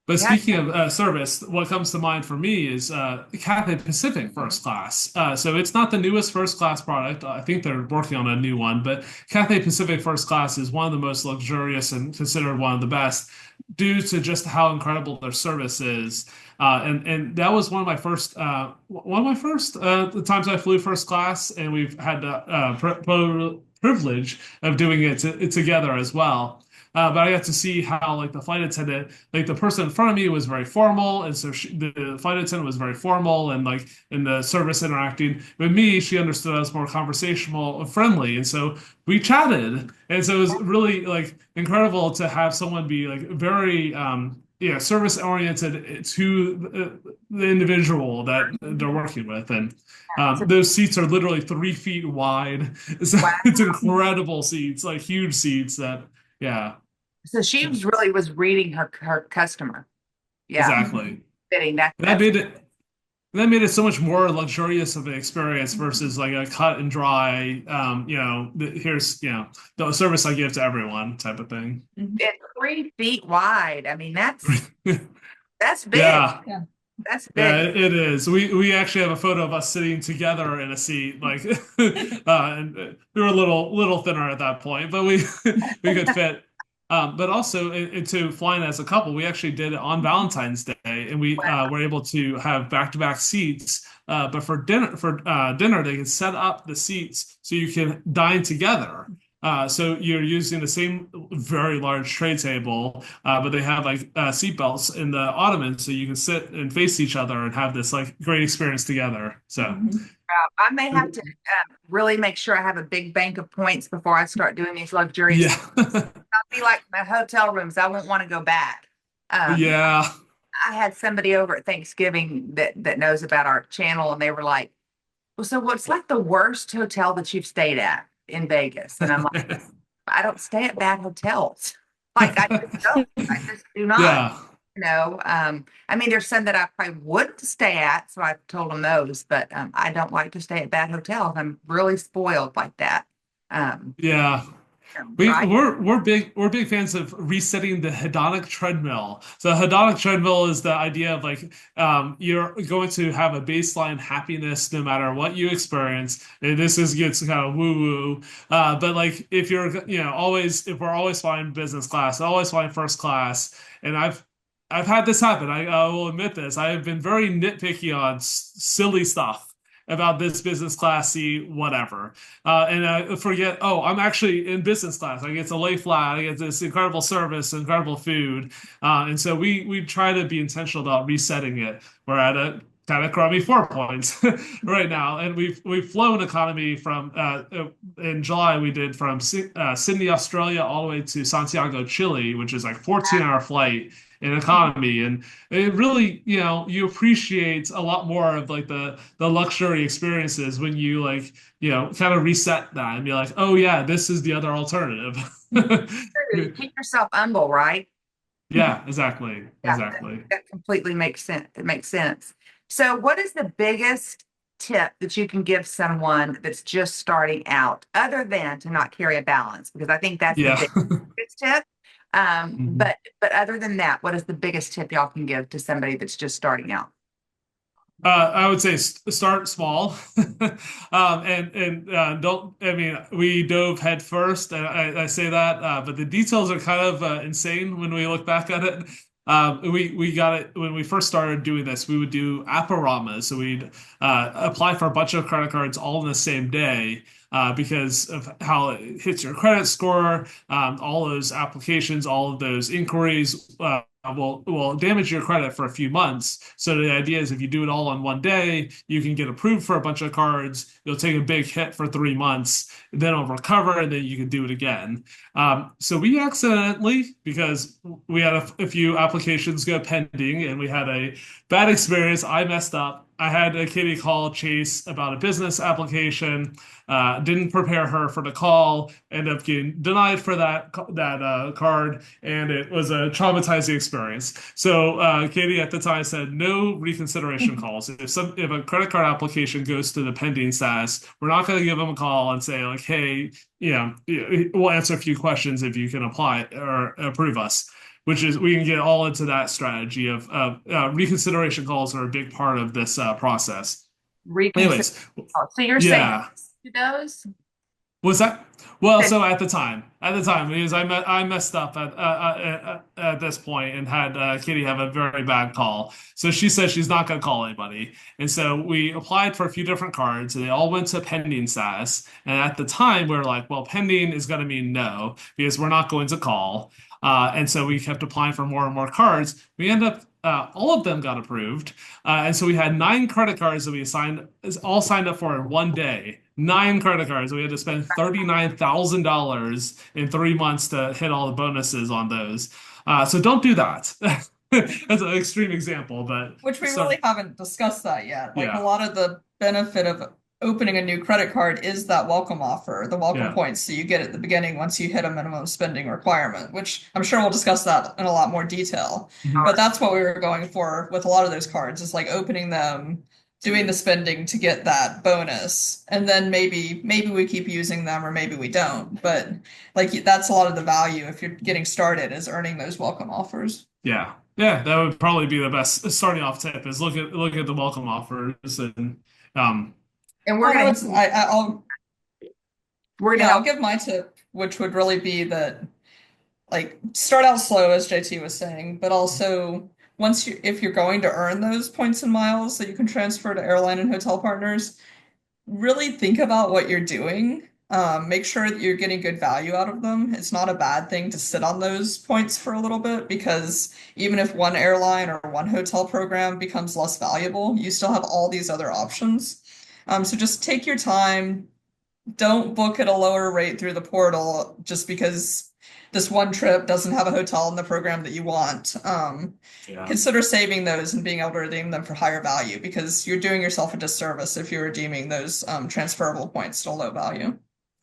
But speaking of service, what comes to mind for me is Cathay Pacific first class. So it's not the newest first class product. I think they're working on a new one, but Cathay Pacific first class is one of the most luxurious and considered one of the best due to just how incredible their service is. And that was one of my first the times I flew first class, and we've had the privilege of doing it together as well. But I got to see how like the flight attendant, like the person in front of me was very formal, and so the flight attendant was very formal, and like in the service interacting with me, she understood I was more conversational and friendly, and so we chatted, and so it was really like incredible to have someone be like very service oriented to the individual that they're working with, and those seats are literally 3 feet wide. So it's incredible seats, like huge seats that. Yeah. So she was reading her customer. Yeah. Exactly. Fitting that made it so much more luxurious of an experience versus like a cut and dry, here's the service I give to everyone type of thing. And 3 feet wide. I mean, that's big. Yeah. That's Yeah, big. it is. We actually have a photo of us sitting together in a seat, like, and we were a little thinner at that point, but we we could fit. But also into flying as a couple, we actually did it on Valentine's Day, and we were able to have back-to-back seats. But for dinner, they can set up the seats so you can dine together. So you're using the same very large tray table, but they have like seat belts in the ottomans, so you can sit and face each other and have this like great experience together. So Mhm. I may have to really make sure I have a big bank of points before I start doing these luxurious. yeah, I'll be like my hotel rooms. I won't want to go back. Um, yeah, I had somebody over at Thanksgiving that knows about our channel, and they were like, "Well, so what's like the worst hotel that you've stayed at in Vegas?" And I'm like, "I don't stay at bad hotels. Like I just don't. I just do not." yeah. I mean, there's some that I probably wouldn't stay at, so I told them those, but I don't like to stay at bad hotels. I'm really spoiled like that. Um, Yeah. We right? we're big fans of resetting the hedonic treadmill. So hedonic treadmill is the idea of like you're going to have a baseline happiness no matter what you experience. And this is gets kind of woo woo. But like if you're always if we're always flying business class, always flying first class, and I've had this happen. I will admit this. I have been very nitpicky on silly stuff about this business class seat, whatever. And I forget, oh, I'm actually in business class. I get to lay flat. I get this incredible service, incredible food. And so we try to be intentional about resetting it. We're at a kind of crummy 4 points right now, and we've flown economy from in July we did from Sydney, Australia, all the way to Santiago, Chile, which is like 14-hour flight in economy, and it really, you appreciate a lot more of like the luxury experiences when you like, kind of reset that and be like, oh yeah, this is the other alternative. You keep yourself humble, right? Yeah, exactly. Yeah, Exactly. that completely makes sense. It makes sense. So, what is the biggest tip that you can give someone that's just starting out, other than to not carry a balance? Because I think that's the Yeah. biggest tip. Mhm. But other than that, what is the biggest tip y'all can give to somebody that's just starting out? I would say start small, and don't. I mean, we dove head first, and I say that, but the details are kind of insane when we look back at it. We got it when we first started doing this. We would do aparamas, so we'd apply for a bunch of credit cards all in the same day. Because of how it hits your credit score, all those applications, all of those inquiries, will damage your credit for a few months. So the idea is if you do it all in one day, you can get approved for a bunch of cards. You'll take a big hit for 3 months, then it'll recover, and then you can do it again. So we accidentally, because we had a few applications go pending, and we had a bad experience. I messed up. I had a Katie call Chase about a business application. Didn't prepare her for the call. Ended up getting denied for that card, and it was a traumatizing experience. So Katie at the time said no reconsideration calls. If a credit card application goes to the pending status, we're not going to give them a call and say like, hey, we'll answer a few questions if you can apply or approve us. Which is we can get all into that strategy of reconsideration calls are a big part of this process. Reconsider. Anyways, So you're saying yeah. to those? Was that? Well, That so at the time, because I messed up at this point and had Katie have a very bad call. So she said she's not going to call anybody, and so we applied for a few different cards, and they all went to pending status. And at the time, we were like, well, pending is going to mean no because we're not going to call. And so we kept applying for more and more cards. We end up all of them got approved. And so we had 9 credit cards that we all signed up for in one day. 9 credit cards. We had to spend $39,000 in 3 months to hit all the bonuses on those. So don't do that. That's an extreme example, but Which we so really haven't discussed that yet. Like a yeah, lot of the benefit of opening a new credit card is that welcome offer, the welcome yeah. points that you get at the beginning once you hit a minimum spending requirement, which I'm sure we'll discuss that in a lot more detail. Mhm. But that's what we were going for with a lot of those cards, is like opening them, doing the spending to get that bonus, and then maybe we keep using them or maybe we don't. But like that's a lot of the value if you're getting started is earning those welcome offers. Yeah, Yeah, that would probably be the best starting off tip is look at the welcome offers and um And I know it's I'll we're gonna yeah, I'll help. give my tip, which would really be that like start out slow, as JT was saying, but also if you're going to earn those points and miles that you can transfer to airline and hotel partners, really think about what you're doing. Make sure that you're getting good value out of them. It's not a bad thing to sit on those points for a little bit because even if one airline or one hotel program becomes less valuable, you still have all these other options. So just take your time. Don't book at a lower rate through the portal just because this one trip doesn't have a hotel in the program that you want. yeah. Consider saving those and being able to redeem them for higher value because you're doing yourself a disservice if you're redeeming those transferable points to low value.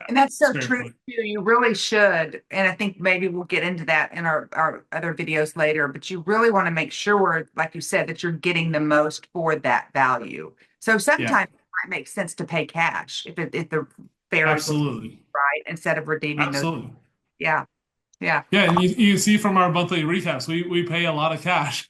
And that's It's so a great true point. too. You really should. And I think maybe we'll get into that in our other videos later, but you really want to make sure, like you said, that you're getting the most for that value. So Yeah, sometimes it might make sense to pay cash if the fare is absolutely. right instead of redeeming those. Absolutely. Yeah. Yeah. Yeah, and you can see from our monthly recaps, we pay a lot of cash.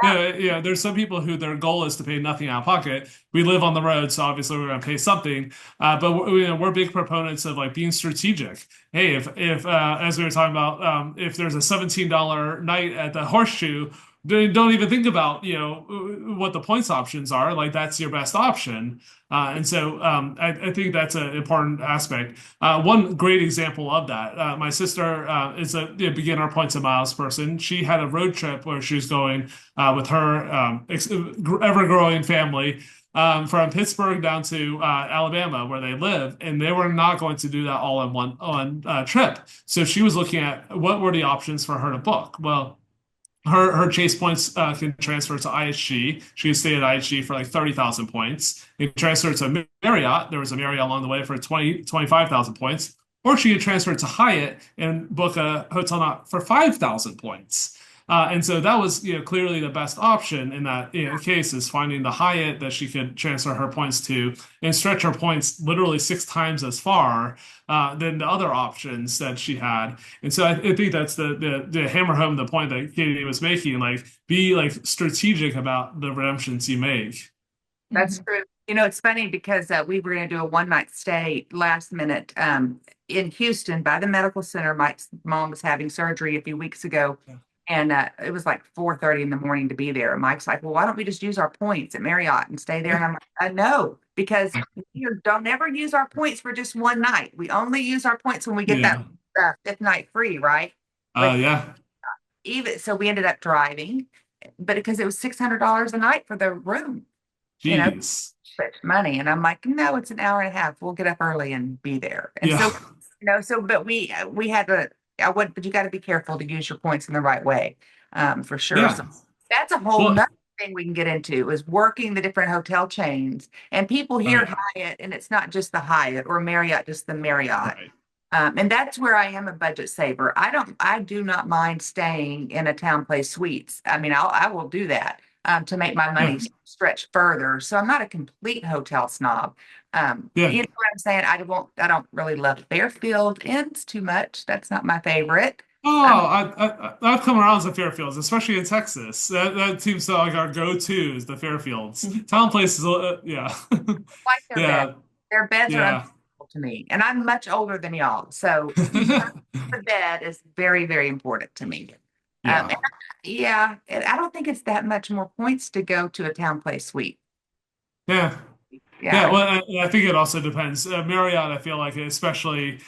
Yeah, there's some people who their goal is to pay nothing out of pocket. We live on the road, so obviously we're going to pay something. But we're big proponents of like being strategic. Hey, if as we were talking about, if there's a $17 night at the Horseshoe, don't even think about what the points options are. Like that's your best option. And so I think that's an important aspect. One great example of that, my sister is a beginner points and miles person. She had a road trip where she was going with her ever-growing family from Pittsburgh down to Alabama, where they live, and they were not going to do that all in one trip. So she was looking at what were the options for her to book. Well, her chase points can transfer to IHG. She can stay at IHG for like 30,000 points. You can transfer to Marriott. There was a Marriott along the way for 25,000 points. Or she could transfer to Hyatt and book a hotel not for 5,000 points. And so that was, clearly the best option in that case is finding the Hyatt that she could transfer her points to and stretch her points literally 6 times as far than the other options that she had. And so I think that's the hammer home the point that Katie was making, like be like strategic about the redemptions you make. That's Mhm. true. It's funny because we were going to do a one night stay last minute in Houston by the medical center. Mike's mom was having surgery a few weeks ago, Yeah. and it was like 4:30 in the morning to be there. And Mike's like, "Well, why don't we just use our points at Marriott and stay there?" And I'm like, "No, because you don't ever use our points for just one night. We only use our points when we get that Yeah. fifth night free, right?" With Yeah. even so, we ended up driving, but because it was $600 a night for the room, you know Jeez. much money. And I'm like, no, it's an hour and a half. We'll get up early and be there. And Yeah. so, but we had to, but you got to be careful to use your points in the right way, for sure. So Yeah. that's a whole Well, nother thing we can get into is working the different hotel chains. And people oh hear yeah. Hyatt, and it's not just the Hyatt or Marriott, just the Marriott. Right. And that's where I am a budget saver. I do not mind staying in a town place suites. I mean, I will do that to make my Yeah. money stretch further. So I'm not a complete hotel snob. Yeah. You know what I'm saying? I don't really love Fairfield Inns too much. That's not my favorite. Um, Oh, I've come around to Fairfields, especially in Texas. That seems to like our go-to is the Fairfields. Town places, yeah, like their beds. yeah, Their beds are yeah, uncomfortable to me, and I'm much older than y'all. So the bed is very, very important to me. yeah, And yeah, I don't think it's that much more points to go to a town place suite. yeah. Yeah, Yeah, well, I think it also depends. Marriott, I feel like, especially,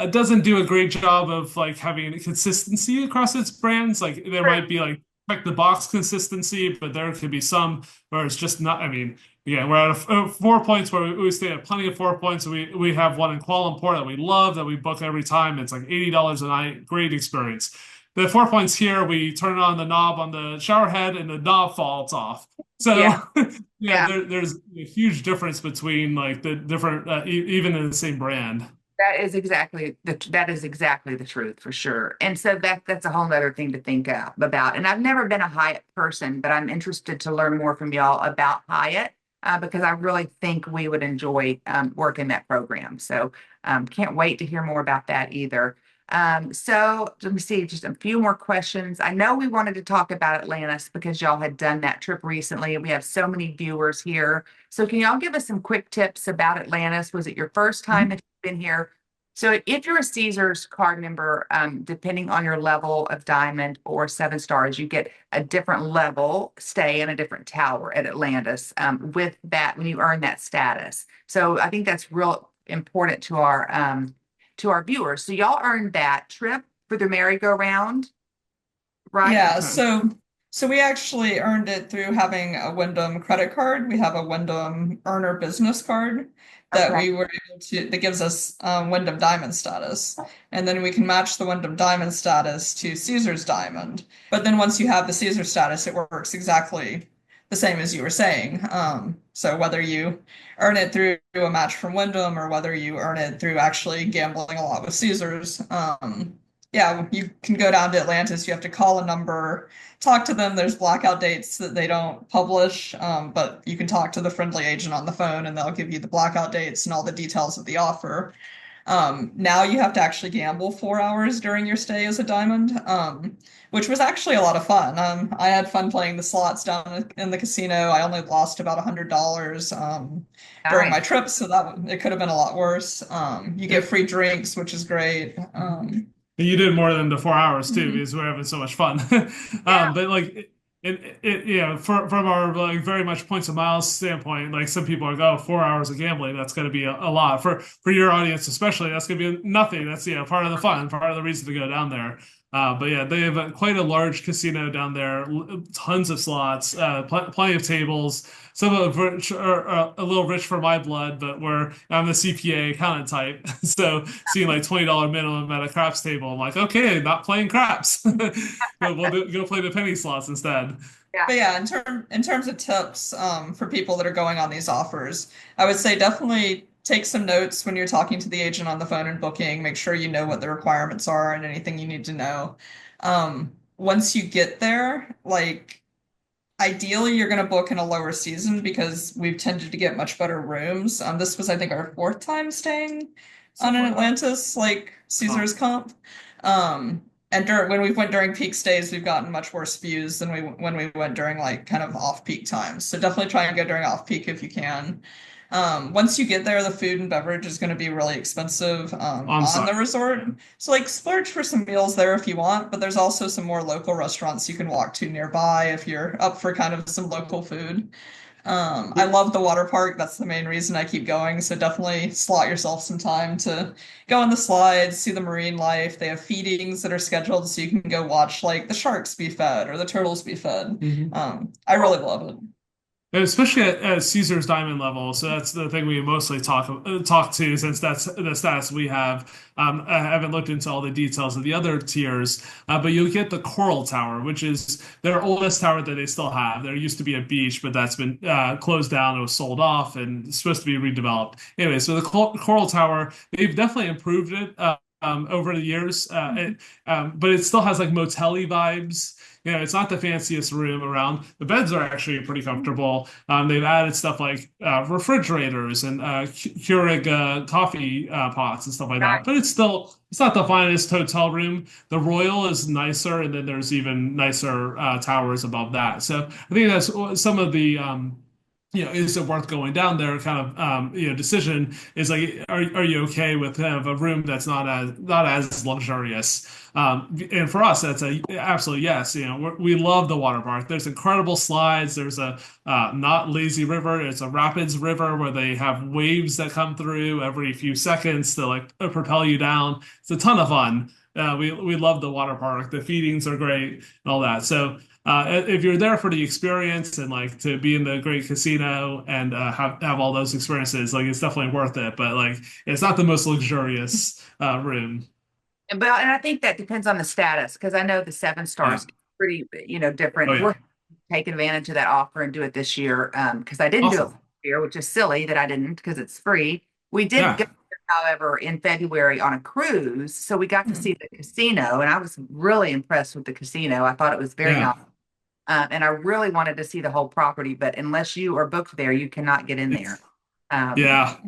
doesn't do a great job of like having consistency across its brands. Like there true. might be like check the box consistency, but there could be some where it's just not. I mean, yeah, we're at 4 points where we stay at plenty of 4 points. We have one in Kuala Lumpur that we love that we book every time. It's like $80 a night, great experience. The 4 points here, we turn on the knob on the shower head and the knob falls off. So Yeah, yeah, yeah. there's a huge difference between like the different, even in the same brand. That is exactly the truth for sure. And so that's a whole other thing to think about. And I've never been a Hyatt person, but I'm interested to learn more from y'all about Hyatt because I really think we would enjoy working that program. So can't wait to hear more about that either. So let me see, just a few more questions. I know we wanted to talk about Atlantis because y'all had done that trip recently and we have so many viewers here. So can y'all give us some quick tips about Atlantis? Was it your first time that you've been here? So if you're a Caesars card member, depending on your level of diamond or 7 stars, you get a different level stay in a different tower at Atlantis with that when you earn that status. So I think that's real important to our viewers. So y'all earned that trip for the merry-go-round, right? Yeah, Okay. so we actually earned it through having a Wyndham credit card. We have a Wyndham Earner business card that Okay. we were able to that gives us Wyndham Diamond status. And then we can match the Wyndham Diamond status to Caesar's Diamond. But then once you have the Caesar status, it works exactly the same as you were saying. So whether you earn it through a match from Wyndham or whether you earn it through actually gambling a lot with Caesars, yeah, you can go down to Atlantis. You have to call a number, talk to them. There's blackout dates that they don't publish, but you can talk to the friendly agent on the phone and they'll give you the blackout dates and all the details of the offer. Now you have to actually gamble 4 hours during your stay as a diamond, which was actually a lot of fun. I had fun playing the slots down in the casino. I only lost about $100 during my Nice. trip, so it could have been a lot worse. You get free drinks, which is great. You did more than the 4 hours too, Mhm. because we're having so much fun. Yeah. But like from our like very much points of miles standpoint, like some people are like, oh, 4 hours of gambling, that's going to be a lot for your audience, especially. That's going to be nothing. That's part of the fun, part of the reason to go down there. But yeah, they have quite a large casino down there, tons of slots, plenty of tables. Some of which are a little rich for my blood, but I'm the CPA accountant type, so seeing like $20 minimum at a craps table, I'm like, okay, not playing craps. Go play the penny slots instead. But yeah, in terms of tips, for people that are going on these offers, I would say definitely take some notes when you're talking to the agent on the phone and booking. Make sure you know what the requirements are and anything you need to know. Once you get there, like ideally you're going to book in a lower season because we've tended to get much better rooms. This was, I think, our fourth time staying on an Atlantis, like Oh, Caesar's comp. Um, and when we went during peak stays, we've gotten much worse views than when we went during like kind of off-peak times. So definitely try and go during off-peak if you can. Once you get there, the food and beverage is going to be really expensive on on the site. resort. So like splurge for some meals there if you want, but there's also some more local restaurants you can walk to nearby if you're up for kind of some local food. I love the water park. That's the main reason I keep going. So definitely slot yourself some time to go on the slides, see the marine life. They have feedings that are scheduled so you can go watch like the sharks be fed or the turtles be fed. Mhm. I really love it. And especially at Caesar's Diamond level, so that's the thing we mostly talk to, since that's the status we have. I haven't looked into all the details of the other tiers, but you'll get the Coral Tower, which is their oldest tower that they still have. There used to be a beach, but that's been closed down. It was sold off and it's supposed to be redeveloped. Anyway, so the Coral Tower, they've definitely improved it. Over the years, but it still has like motel-y vibes. It's not the fanciest room around. The beds are actually pretty comfortable. They've added stuff like refrigerators and Keurig coffee pots and stuff like that. But it's not the finest hotel room. The Royal is nicer, and then there's even nicer towers above that. So I think that's some of the is it worth going down there kind of decision is like, are you okay with kind of a room that's not as luxurious? And for us, that's a absolute yes. We love the water park. There's incredible slides. There's a not lazy river. It's a rapids river where they have waves that come through every few seconds to like propel you down. It's a ton of fun. We love the water park. The feedings are great and all that. So if you're there for the experience and like to be in the great casino and have all those experiences, like it's definitely worth it. But like it's not the most luxurious room. And I think that depends on the status because I know the 7 stars Yeah. pretty, Oh different. yeah. We're taking advantage of that offer and do it this year. Because I didn't do it Awesome. last year, which is silly that I didn't because it's free. We did go Yeah. there, however, in February on a cruise, so we got to see the casino, and I was really impressed with the casino. I thought it was very Yeah. nice. And I really wanted to see the whole property, but unless you are booked there, you cannot get in there. It's They have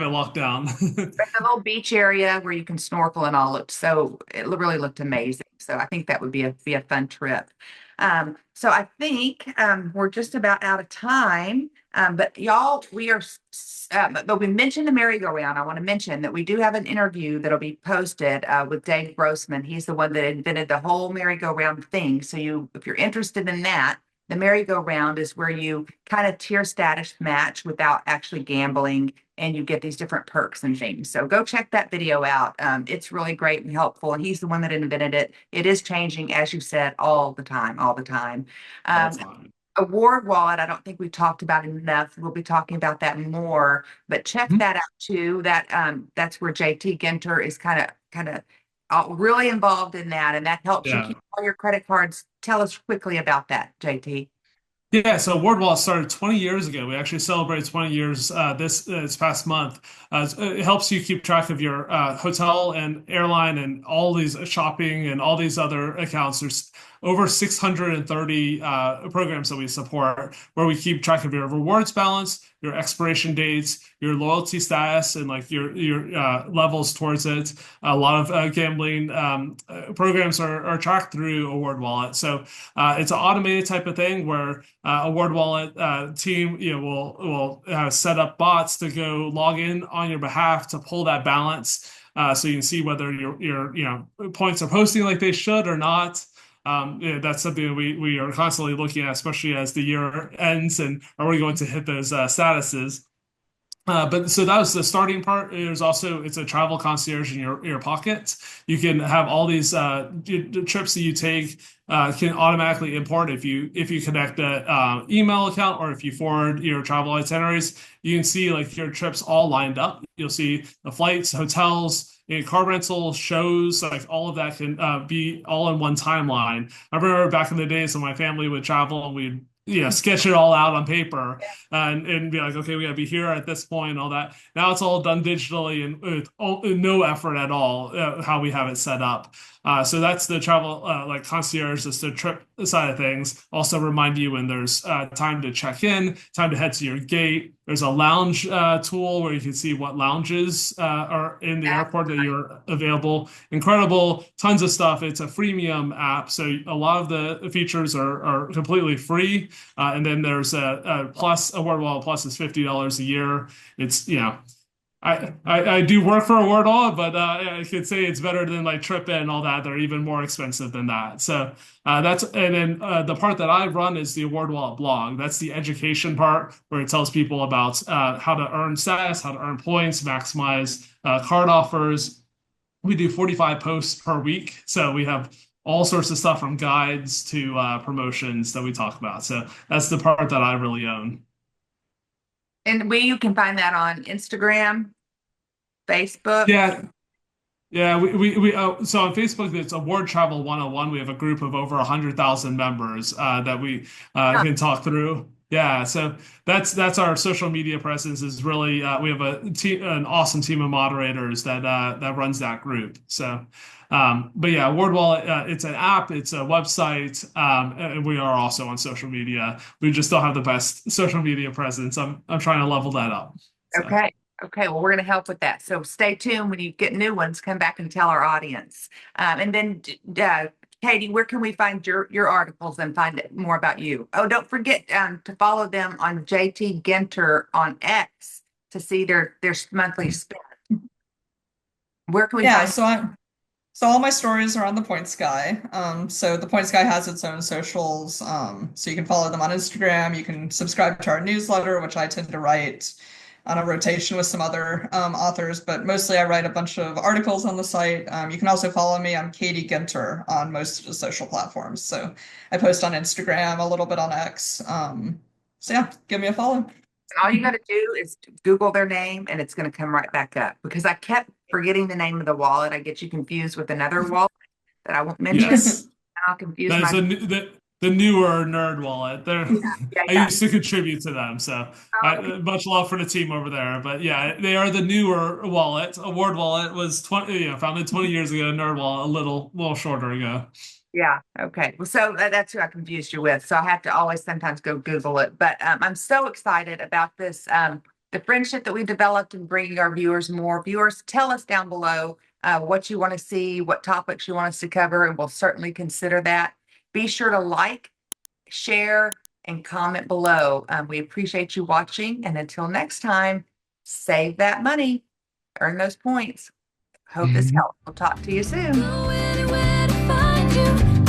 it locked down. There's a little beach area where you can snorkel and all. It really looked amazing. So I think that would be a fun trip. So I think we're just about out of time. But y'all, but we mentioned the merry-go-round. I want to mention that we do have an interview that'll be posted with Dave Grossman. He's the one that invented the whole merry-go-round thing. So if you're interested in that, the merry-go-round is where you kind of tier status match without actually gambling, and you get these different perks and things. So go check that video out. It's really great and helpful. And he's the one that invented it. It is changing, as you said, all the time, all the time. That's Um, fine. Award wallet, I don't think we talked about it enough. We'll be talking about that more, but check Mhm. that out too. That's where JT Ginter is kind of really involved in that, and that helps you Yeah. keep all your credit cards. Tell us quickly about that, JT. Yeah, so Wardwall started 20 years ago. We actually celebrated 20 years this past month. It helps you keep track of your hotel and airline and all these shopping and all these other accounts. There's over 630 programs that we support where we keep track of your rewards balance, your expiration dates, your loyalty status, and like your levels towards it. A lot of gambling programs are tracked through Award Wallet. So it's an automated type of thing where Award Wallet team, will set up bots to go log in on your behalf to pull that balance, so you can see whether your points are posting like they should or not. That's something that we are constantly looking at, especially as the year ends and are we going to hit those statuses. But so that was the starting part. It's a travel concierge in your pocket. You can have all these trips that you take can automatically import if you connect a email account or if you forward your travel itineraries. You can see like your trips all lined up. You'll see the flights, hotels, car rental, shows, like all of that can be all in one timeline. I remember back in the days when my family would travel and we'd sketch it all out on paper and be like, okay, we gotta be here at this point and all that. Now it's all done digitally and with no effort at all, how we have it set up. So that's the travel like concierge, that's the trip side of things. Also remind you when there's time to check in, time to head to your gate. There's a lounge tool where you can see what lounges are in the airport that you're available. Incredible, tons of stuff. It's a freemium app, so a lot of the features are completely free. And then there's a plus, Award Wallet Plus is $50 a year. It's, I do work for Award Wallet, but I could say it's better than like Trip and all that. They're even more expensive than that. So and then the part that I run is the Award Wallet blog. That's the education part where it tells people about how to earn status, how to earn points, maximize card offers. We do 45 posts per week. So we have all sorts of stuff from guides to promotions that we talk about. So that's the part that I really own. And you can find that on Instagram, Facebook. Yeah, yeah. So on Facebook, it's Award Travel 101. We have a group of over 100,000 members that we can talk through. Yeah, so that's our social media presence is really we have an awesome team of moderators that runs that group. So, but yeah, Award Wallet, it's an app, it's a website, and we are also on social media. We just don't have the best social media presence. I'm trying to level that up. So. Okay. Okay. Well, we're going to help with that. So stay tuned. When you get new ones, come back and tell our audience. And then, Katie, where can we find your articles and find more about you? Oh, don't forget to follow them on JT Ginter on X to see their monthly spend. Where can we Yeah, find? so all my stories are on the Points Guy. So the Points Guy has its own socials. So you can follow them on Instagram. You can subscribe to our newsletter, which I tend to write on a rotation with some other authors, but mostly I write a bunch of articles on the site. You can also follow me. I'm Katie Ginter on most of the social platforms. So I post on Instagram, a little bit on X. So yeah, give me a follow. All you got to do is Google their name and it's going to come right back up because I kept forgetting the name of the wallet. I get you confused with another wallet that I won't mention. Yes. I'll confuse That is my. the newer Nerd Wallet. Yeah, I yeah. used to contribute to them, so Oh, much love for the team over there. But yeah, they are the newer wallet. Award Wallet was founded 20 years ago. Nerd Wallet a little shorter ago. yeah. Okay. Well, so that's who I confused you with. So I have to always sometimes go Google it. But I'm so excited about this the friendship that we developed and bringing our viewers more. Viewers, tell us down below what you want to see, what topics you want us to cover, and we'll certainly consider that. Be sure to like, share, and comment below. We appreciate you watching, and until next time, save that money, earn those points. Hope this helped. We'll talk to you soon. Go anywhere to find you.